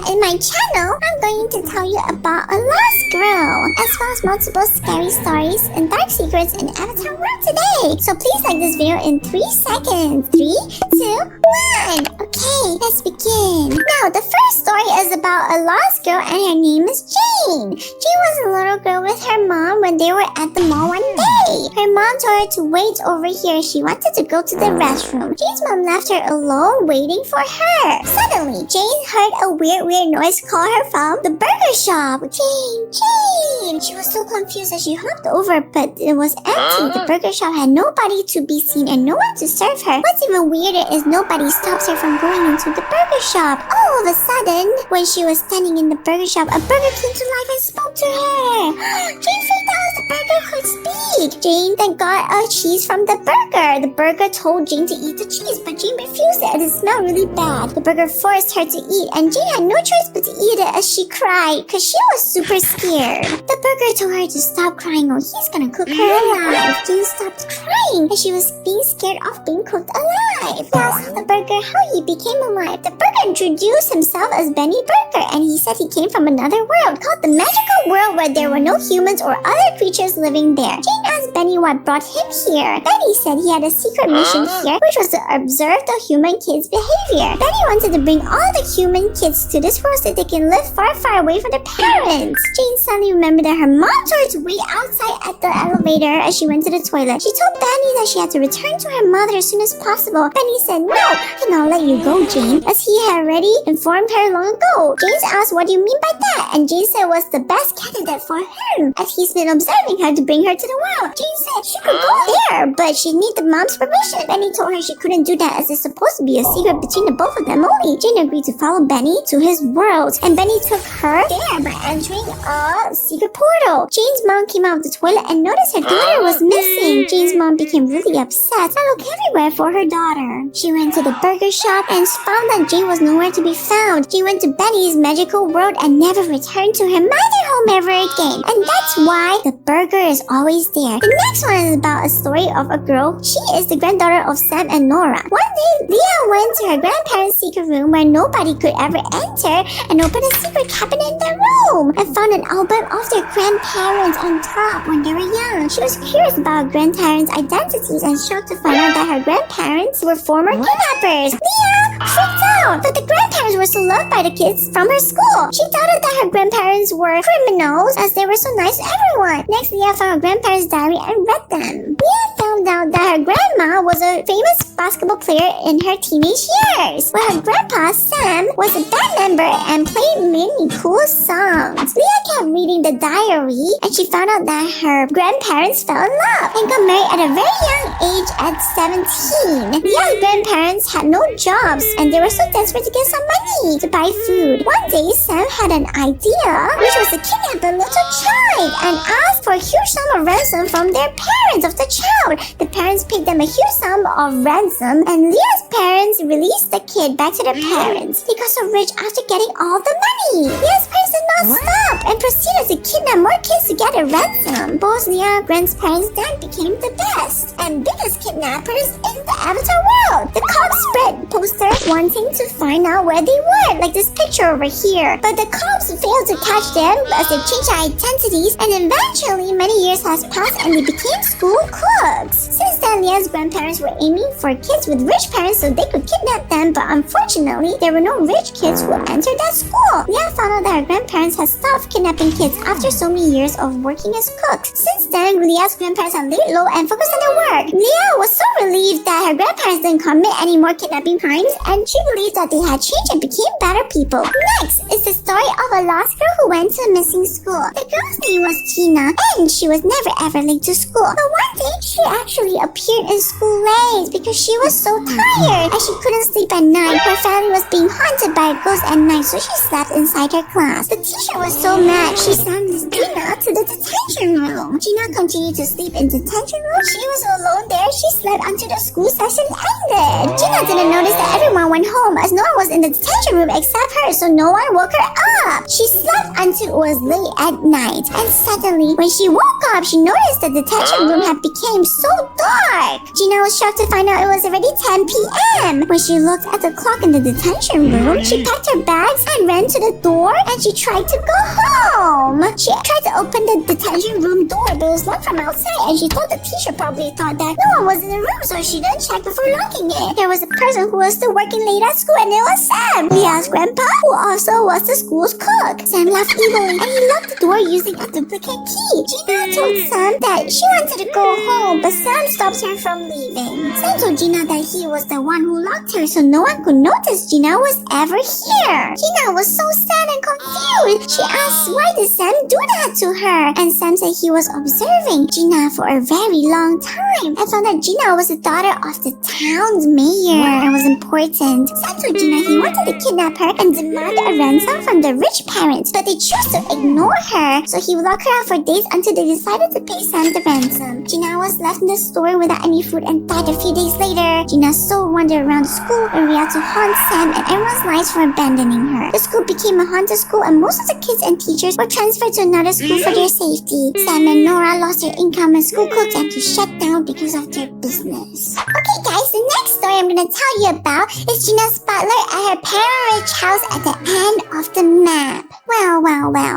in my channel, I'm going to tell you about a lost girl, as well as multiple scary stories and dark secrets in Avatar world today. So please like this video in 3 seconds. 3, 2, 1. Okay, let's begin. Now, the first story is about a lost girl and her name is Jane. Jane was a little girl with her mom when they were at the mall one day. Her mom told her to wait over here. She wanted to go to the restroom. Jane's mom left her alone waiting for her. Suddenly, Jane heard a weird noise call her from the burger shop. Jane! She was so confused that she hopped over, but it was empty. The burger shop had nobody to be seen and no one to serve her. What's even weirder is nobody stops her from going into the burger shop. All of a sudden, when she was standing in the burger shop, a burger came to life and spoke to her. Jane freaked out as the burger could speak. Jane then got a cheese from the burger. The burger told Jane to eat the cheese, but Jane refused it as it smelled really bad. The burger forced her to eat, and Jane had no choice but to eat it as she cried because she was super scared. The burger told her to stop crying or he's gonna cook her alive. Jane stopped crying as she was being scared of being cooked alive. He asked the burger how he became alive. The burger introduced himself as Benny Burger, and he said he came from another world called the magical world where there were no humans or other creatures living there. Jane asked Benny what brought him here. Benny said he had a secret mission here, which was to observe the human kids' behavior. Benny wanted to bring all the human kids to this world so they can live far away from their parents. Jane suddenly remembered that her mom told her to wait outside at the elevator as she went to the toilet. She told Benny that she had to return to her mother as soon as possible. Benny said, "No, I cannot let you go, Jane," as he had already informed her long ago. Jane asked, "What do you mean by that?" And Jane said it was the best candidate for him, as he's been observing her to bring her to the world. Jane said she could go there, but she needed the mom's permission. Benny told her she couldn't do that as it's supposed to be a secret between the both of them only. Jane agreed to follow Benny to his world, and Benny took her there by entering a secret portal. Jane's mom came out of the toilet and noticed her daughter was missing. Jane's mom became really upset and looked everywhere for her daughter. She went to the burger shop and found that Jane was nowhere to be found. She went to Benny's magical world and never returned to her mother home ever again. And that's why the burger is always there. The next one is about a story of a girl. She is the granddaughter of Sam and Nora. One day, Leah went to her grandparents' secret room where nobody could ever enter and opened a secret cabinet in their room and found an album of their grandparents on top when they were young. She was curious about her grandparents' identities and shocked to find out that her grandparents were former kidnappers. Leah freaked out, but the grandparents were so loved by the kids from her school. She doubted that her grandparents were criminals as they were so nice to everyone. Next, Leah found her grandparents' diary and read them. Leah found out that her grandma was a famous basketball player in her teenage years, while her grandpa, Sam, was a band member and played many cool songs. Leah kept reading the diary and she found out that her grandparents fell in love and got married at a very young age at 17. Leah's grandparents had no jobs and they were so desperate to get some money to buy food. One day, Sam had an idea, which was to kidnap a little child and ask for a huge sum of ransom from their parents of the child. The parents paid them a huge sum of ransom, and Leah's parents released the kid back to their parents. They got so rich after getting all the money. Leah's parents did not stop and proceeded to kidnap more kids to get a ransom. Both Leah's grandparents then became the best and biggest kidnappers in the Avatar world. The cops spread posters wanting to find out where they were, like this picture over here. But the cops failed to catch them as they changed their identities, and eventually many years has passed and they became school cooks. Since then, Leah's grandparents were aiming for kids with rich parents so they could kidnap them, but unfortunately, there were no rich kids who entered that school. Leah found out that her grandparents had stopped kidnapping kids after so many years of working as cooks. Since then, Leah's grandparents had laid low and focused on their work. Leah was so relieved that her grandparents didn't commit any more kidnapping crimes, and she believed that they had changed and became better people. Next is the story of a lost girl who went to a missing school. The girl's name was Tina, and she was never ever late to school. But one day, she actually appeared in school late because she was so tired and she couldn't sleep at night. Her family was being haunted by a ghost at night, so she slept inside her class. The teacher was so mad, she sent Miss Gina to the detention room. Gina continued to sleep in detention room. She was alone there. She slept until the school session ended. Gina didn't notice that everyone went home as no one was in the detention room except her, so no one woke her up. She slept until it was late at night. And suddenly, when she woke up, she noticed the detention room had become so dark. Gina was shocked to find out it was already 10 p.m. When she looked at the clock in the detention room, she packed her bags and ran to the door and she tried to go home. She tried to open the detention room door, but it was locked from outside, and she thought the teacher probably thought that no one was in the room, so she didn't check before locking it. There was a person who was still working late at school, and it was Sam, Leah's grandpa, who also was the school's cook. Sam laughed evilly, and he locked the door using a duplicate key. Gina told Sam that she wanted to go home, but Sam stopped her from leaving. Sam told Gina that he was the one who locked her, so no one could notice Gina was ever here. Gina was so sad and confused. She asked why did Sam do that to her, and Sam said he was observing Gina for a very long time and found that Gina was the daughter of the town's mayor and was important. Sam told Gina he wanted to kidnap her and demand a ransom from the rich parents, but they chose to ignore her, so he would lock her out for days until they decided to pay Sam the ransom. Gina was left in the store without any food and died a few days later. Gina's soul wandered around the school and began to haunt Sam and everyone's lives for abandoning her. The school became a haunted school, and most of the kids and teachers were transferred to another school for their safety. Sam and Nora lost their income and school closed had to shut down because of their business. Okay guys, the next story I'm gonna tell you about is Gina's butler at her parent-rich house at the end of the map. Well.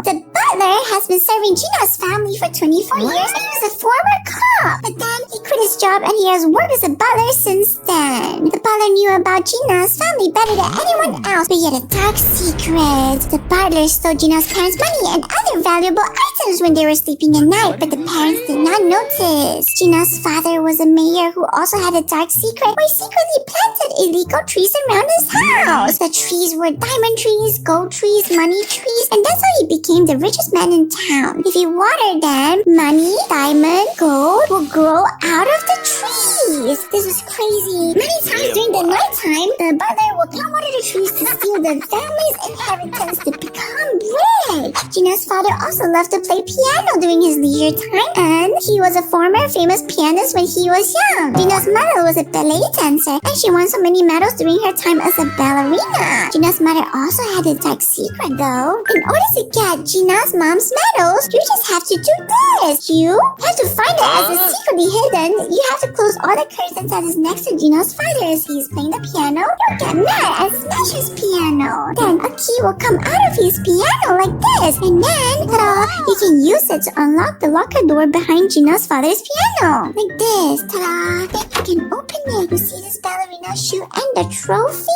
The butler has been serving Gina's family for 24 years, and he was a former cop. But then he quit his job and he has worked as a butler since then. The butler knew about Gina's family better than anyone else, but he had a dark secret. The butler stole Gina's parents' money and other valuable items when they were sleeping at night, but the parents did not notice. Gina's father was a mayor who also had a dark secret where he secretly planted illegal trees around his house. The trees were diamond trees, gold trees, money trees, and that's how he became the richest man in town. If he watered them, money, diamond, gold will grow out of the trees. This was crazy. Many times during the nighttime, the butler would climb out of the trees to steal the family's inheritance to become rich. Gina's father also loved to play piano during his leisure time, and he was a former famous pianist when he was young. Gina's mother was a ballet dancer, and she won so many medals during her time as a ballerina. Gina's mother also had a dark secret though. In order to get Gina's mom's medals, you just have to do this. You have to find it as it's secretly hidden. You have to close all the curtains that is next to Gina's father as he's playing the piano. You'll get mad and smash his piano. Then a key will come out of his piano like this, and then, ta-da, you can use it to unlock the locker door behind Gina's father's piano. Like this, ta-da. Then you can open it. You see this ballerina shoe and the trophy?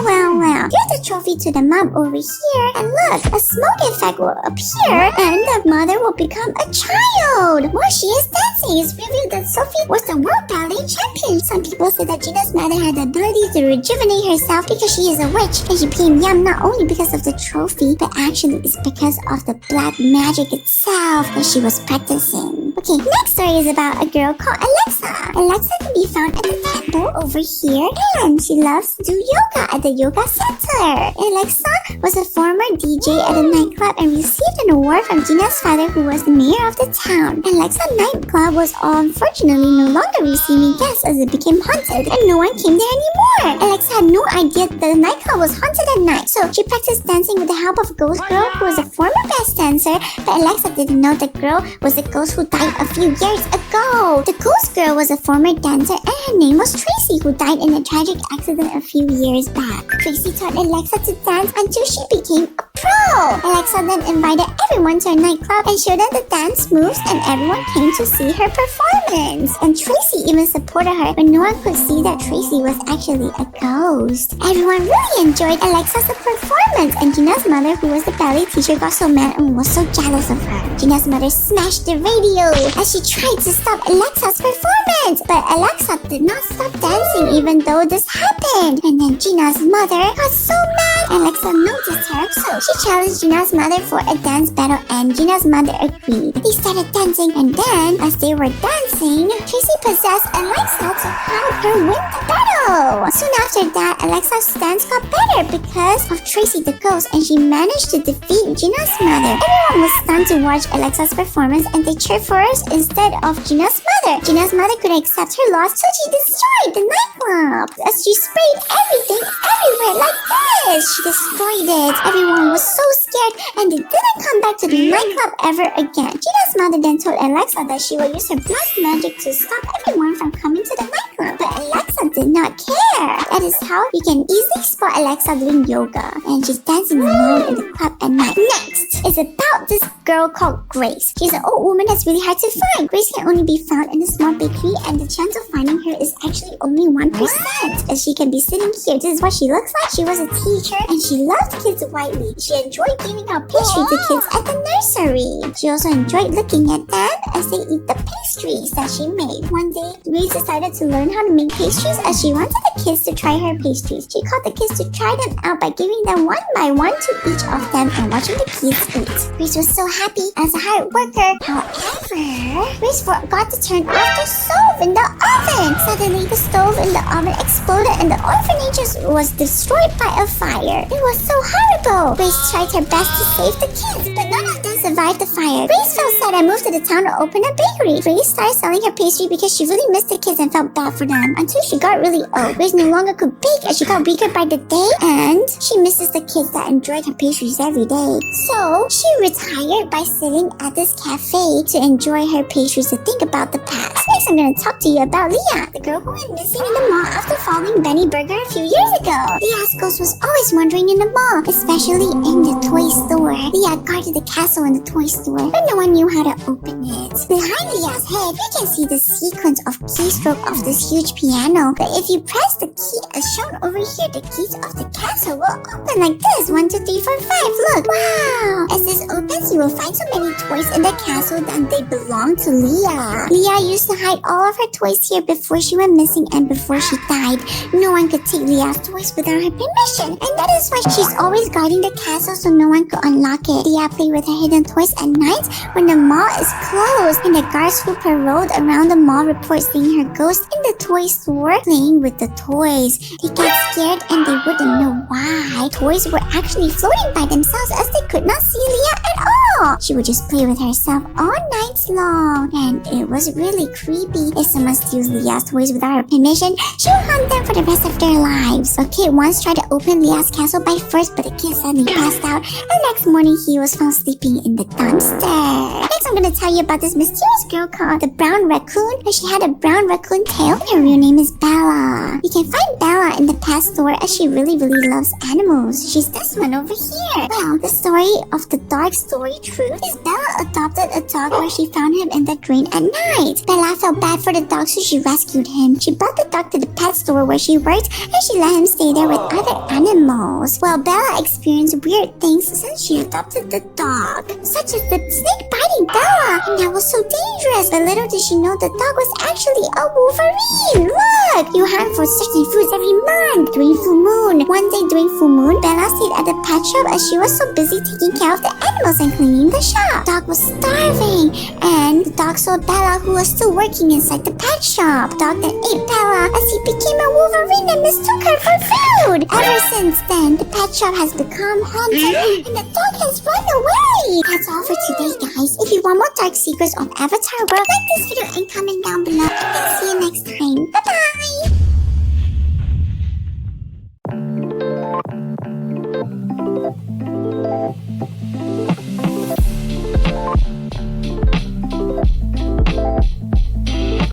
Well. Give the trophy to the mom over here, and look, a smoke effect will appear, and the mother will become a child. While she is dancing, it's revealed that Sophie was the world ballet champion. Some people say that Gina's mother had the ability to rejuvenate herself because she is a witch, and she became young not only because of the trophy, but actually it's because of the black magic itself that she was practicing. Okay, next story is about a girl called Alexa. Alexa can be found at the temple over here, and she loves to do yoga at the yoga center. Alexa was a former DJ at a nightclub and received an award from Gina's father, who was the mayor of the town. Alexa nightclub was unfortunately no longer receiving guests as it became haunted, and no one came there anymore. Alexa had no idea that the nightclub was haunted at night, so she practiced dancing with the help of a ghost girl who was a former best dancer, but Alexa didn't know the girl was the ghost who died a few years ago. The ghost girl was a former dancer, and her name was Tracy, who died in a tragic accident a few years back. Tracy taught Alexa to dance until she became a pro. Alexa then invited everyone to a nightclub and showed them the dance moves, and everyone came to see her performance. And Tracy even supported her when no one could see that Tracy was actually a ghost. Everyone really enjoyed Alexa's performance, and Gina's mother, who was the ballet teacher, got so mad and was so jealous of her. Gina's mother smashed the radio as she tried to stop Alexa's performance, but Alexa did not stop dancing even though this happened. And then Gina's mother got so mad. Alexa noticed her, so she challenged Gina's mother for a dance battle, and Gina's mother agreed. They started dancing, and then, as they were dancing, Tracy possessed Alexa to help her win the battle. Soon after that, Alexa's dance got better because of Tracy the ghost, and she managed to defeat Gina's mother. Everyone was stunned to watch Alexa's performance, and they cheered for us instead of Gina's mother. Gina's mother couldn't accept her loss, so she destroyed the nightclub as she sprayed everything everywhere like this. She destroyed it. Everyone was so scared scared and they didn't come back to the nightclub ever again. Cheetah's mother then told Alexa that she will use her black magic to stop everyone from coming to the nightclub. But Alexa did not care. That is how you can easily spot Alexa doing yoga. And she's dancing alone in the club at night. Next is about this girl called Grace. She's an old woman that's really hard to find. Grace can only be found in a small bakery and the chance of finding her is actually only 1%. As she can be sitting here. This is what she looks like. She was a teacher and she loved kids widely. She enjoyed giving out pastry to kids at the nursery. She also enjoyed looking at them as they eat the pastries that she made. One day, Grace decided to learn how to make pastries as she wanted the kids to try her pastries. She called the kids to try them out by giving them one by one to each of them and watching the kids eat. Grace was so happy as a hard worker. However, Grace forgot to turn off the stove in the oven. Suddenly, the stove in the oven exploded and the orphanage was destroyed by a fire. It was so horrible. Grace tried her best to save the kids, but none of them survived the fire. Grace felt sad and moved to the town to open a bakery. Grace started selling her pastry because she really missed the kids and felt bad for them until she got really old. Grace no longer could bake as she got weaker by the day and she misses the kids that enjoyed her pastries every day. So she retired by sitting at this cafe to enjoy her pastries to think about the past. Next, I'm gonna talk to you about Leah, the girl who went missing in the mall after following Benny Burger a few years ago. Leah's ghost was always wandering in the mall, especially in the toy store. Leah guarded the castle in the toy store, but no one knew how to open it. Behind Leah's head, we can see the sequence of keystroke of this huge piano. But if you press the key as shown over here, the keys of the castle will open like this. 1, 2, 3, 4, 5. Look! Wow! As this opens, you will find so many toys in the castle that they belong to Leah. Leah used to hide all of her toys here before she went missing and before she died. No one could take Leah's toys without her permission, and that is why she's always guarding the castle so no one could unlock it. Leah played with her hidden toys at night when the mall is closed, and the guards who paroled around the mall report seeing her ghost in the toy store playing with the toys. They get scared and they wouldn't know why. Toys were actually floating by themselves as they could not see Leah at all. She would just play with herself all night long, and it was really creepy. If someone steals Leah's toys without her permission, she would hunt them for the rest of their lives. A kid once tried to open Leah's castle by force, but the kid suddenly passed out, and next morning he was found sleeping in the dumpster. Next, I'm gonna tell you about this mysterious girl called the Brown Raccoon, and she had a brown raccoon tail, and her real name is Bella. You can find Bella in the pet store as she really loves animals. She's this one over here. Well, the story of the dark story truth is Bella adopted a dog where she found him in the drain at night. Bella felt bad for the dog, so she rescued him. She brought the dog to the pet store where she worked, and she let him stay there with other animals. Well, Bella experienced weird things since she adopted the dog, such as the snake biting Bella, and that was so dangerous. But little did she know the dog was actually a wolverine. Look! You hunt for certain foods every month during full moon. One day during full moon, Bella stayed at the pet shop as she was so busy taking care of the animals and cleaning the shop. The dog was starving, and the dog saw Bella, who was still working inside the pet shop. The dog then ate Bella as he became a wolverine and mistook her for food. Ever since then, the pet shop has become haunted and the dog has run away. That's all for today, guys. If you want more dark secrets of Avatar World, like this video and comment down below, and I'll see you next time. Bye-bye!